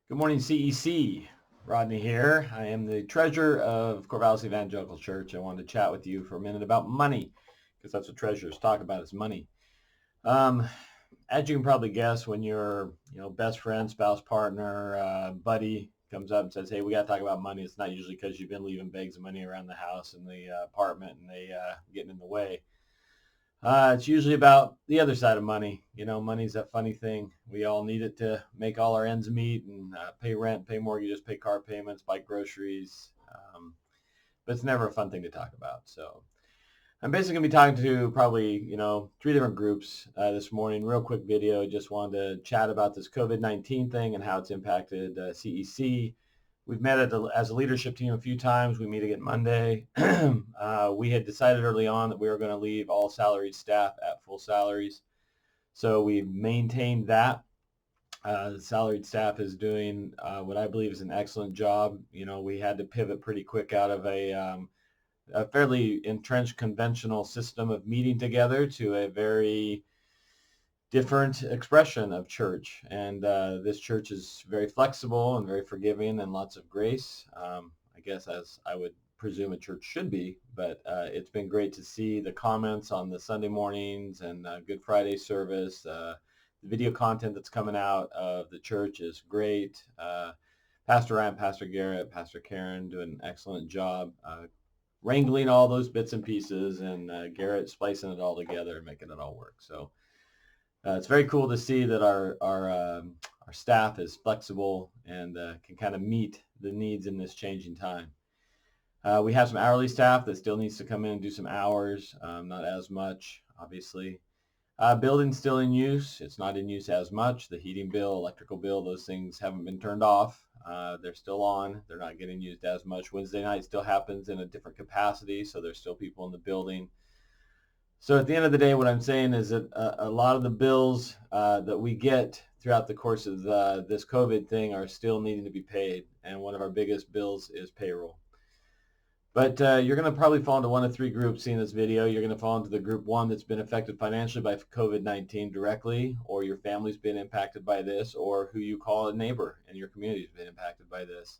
Good morning, CEC. Rodney here. I am the treasurer of Corvallis Evangelical Church. I wanted to chat with you for a minute about money, because that's what treasurers talk about is money. Um, as you can probably guess, when your best friend, spouse, partner, buddy comes up and says, "Hey, we got to talk about money," it's not usually because you've been leaving bags of money around the house and the apartment and they getting in the way. It's usually about the other side of money. Money's that funny thing. We all need it to make all our ends meet and pay rent, pay mortgages, pay car payments, buy groceries. But it's never a fun thing to talk about. So I'm basically going to be talking to probably, three different groups this morning. Real quick video. Just wanted to chat about this COVID-19 thing and how it's impacted CEC. We've met as a leadership team a few times. We meet again Monday. We had decided early on that we were going to leave all salaried staff at full salaries. So we've maintained that. The salaried staff is doing what I believe is an excellent job. We had to pivot pretty quick out of a fairly entrenched conventional system of meeting together to a very different expression of church. And this church is very flexible and very forgiving and lots of grace, I guess, as I would presume a church should be. But it's been great to see the comments on the Sunday mornings and Good Friday service. The video content that's coming out of the church is great. Pastor Ryan, Pastor Garrett, Pastor Karen do an excellent job wrangling all those bits and pieces, and Garrett splicing it all together and making it all work. So it's very cool to see that our staff is flexible and can kind of meet the needs in this changing time. We have some hourly staff that still needs to come in and do some hours, not as much, obviously. Building's still in use. It's not in use as much. The heating bill, electrical bill, those things haven't been turned off. They're still on. They're not getting used as much. Wednesday night still happens in a different capacity, so there's still people in the building. So at the end of the day, what I'm saying is that a lot of the bills that we get throughout the course of this COVID thing are still needing to be paid. And one of our biggest bills is payroll. But you're going to probably fall into one of three groups seeing this video. You're going to fall into the group one that's been affected financially by COVID-19 directly, or your family's been impacted by this, or who you call a neighbor in your community has been impacted by this.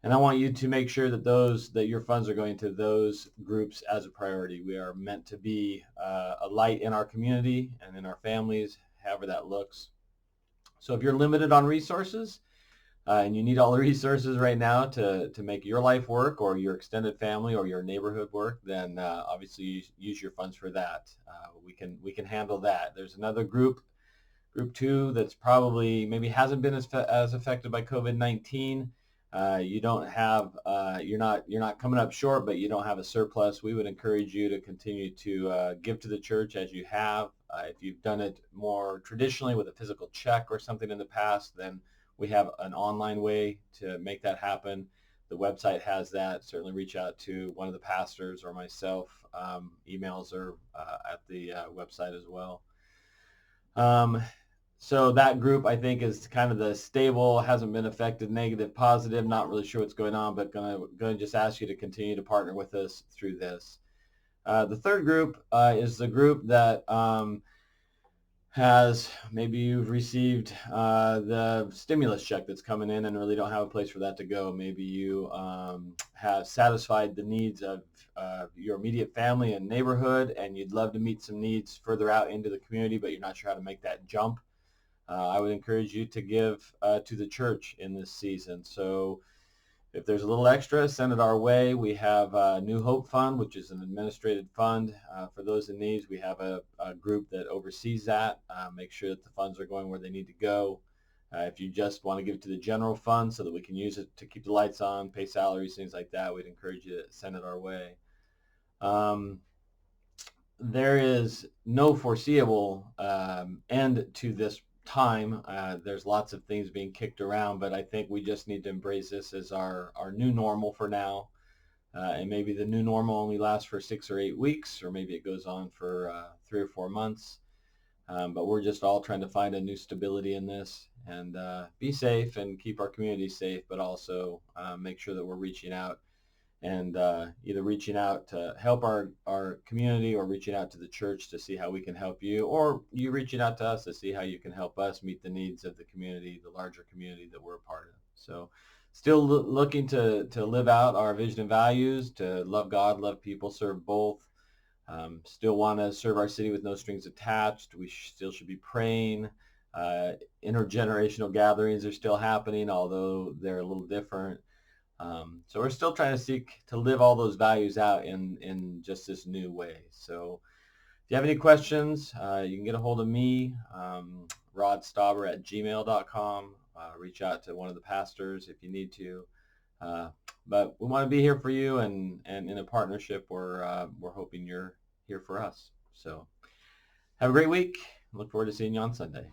And I want you to make sure that your funds are going to those groups as a priority. We are meant to be a light in our community and in our families, however that looks. So if you're limited on resources and you need all the resources right now to make your life work or your extended family or your neighborhood work, then obviously use your funds for that. We can handle that. There's another group two, that's probably maybe hasn't been as affected by COVID-19. You don't have you're not coming up short, but you don't have a surplus. We would encourage you to continue to give to the church as you have. If you've done it more traditionally with a physical check or something in the past, then we have an online way to make that happen. The website has that. Certainly reach out to one of the pastors or myself. Emails are at the website as well. So that group, I think, is kind of the stable, hasn't been affected, negative, positive, not really sure what's going on, but going to just ask you to continue to partner with us through this. The third group is the group that maybe you've received the stimulus check that's coming in and really don't have a place for that to go. Maybe you have satisfied the needs of your immediate family and neighborhood, and you'd love to meet some needs further out into the community, but you're not sure how to make that jump. I would encourage you to give to the church in this season. So if there's a little extra, send it our way. We have a New Hope Fund, which is an administrative fund for those in need. We have a group that oversees that, make sure that the funds are going where they need to go. If you just want to give it to the general fund so that we can use it to keep the lights on, pay salaries, things like that, we'd encourage you to send it our way. There is no foreseeable end to this time. There's lots of things being kicked around, but I think we just need to embrace this as our new normal for now. And maybe the new normal only lasts for 6 or 8 weeks, or maybe it goes on for 3 or 4 months. But we're just all trying to find a new stability in this and be safe and keep our community safe, but also make sure that we're reaching out and either reaching out to help our community or reaching out to the church to see how we can help you, or you reaching out to us to see how you can help us meet the needs of the community, the larger community that we're a part of. So still looking to live out our vision and values, to love God, love people, serve both. Still want to serve our city with no strings attached. We still should be praying. Intergenerational gatherings are still happening, although they're a little different. So we're still trying to seek to live all those values out in just this new way. So if you have any questions, you can get a hold of me, rodstauber@gmail.com. Reach out to one of the pastors if you need to. But we want to be here for you, and in a partnership, we're hoping you're here for us. So have a great week. Look forward to seeing you on Sunday.